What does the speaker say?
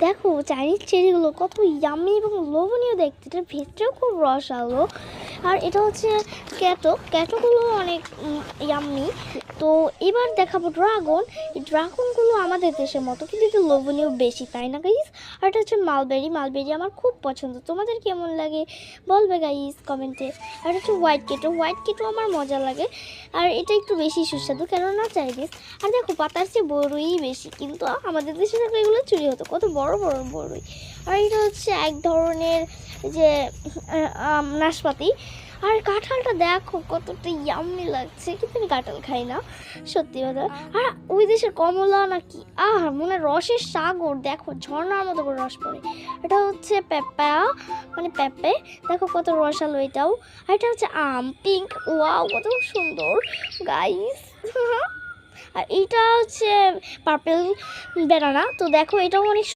দেখো চাইনিজ চেরিগুলো কত ইয়াম্মি এবং লোভনীয় দেখতে, এটার ভেতরেও খুব রসালো। আর এটা হচ্ছে ক্যাটোগুলো অনেক ইয়াম্মি। তো এবার দেখাবো ড্রাগন। এই ড্রাগনগুলো আমাদের দেশের মতো কিন্তু একটু লোভনীয় বেশি, তাই না গাইস? আর এটা হচ্ছে মালবেরি আমার খুব পছন্দ। তোমাদের কেমন লাগে বলবে গাইস কমেন্টে। আর এটা হচ্ছে হোয়াইট কেটো আমার মজা লাগে, আর এটা একটু বেশি সুস্বাদু কেননা চাইনিজ। আর দেখো পাতার চেয়ে বড়ই বেশি, কিন্তু আমাদের দেশে থাকলে এগুলো চুরি হতো, কত বড় বড় বড়ই। আর এটা হচ্ছে এক ধরনের যে নাশপাতি। আর কাঁঠালটা দেখো কতটা ইয়াম্মি লাগছে, কিন্তু আমি কাঁঠাল খাই না সত্যি কথা। আর ওই দেশের কমলা নাকি মনে রসের সাগর, দেখো ঝর্ণার মতো করে রস পড়ে। এটা হচ্ছে পেঁপে, দেখো কত রসালো এটাও। আর এটা হচ্ছে আম পিঙ্ক, ওয়াও কত সুন্দর গাইস। আর এইটা হচ্ছে পার্পেল ব্যানানা, তো দেখো এটাও অনেক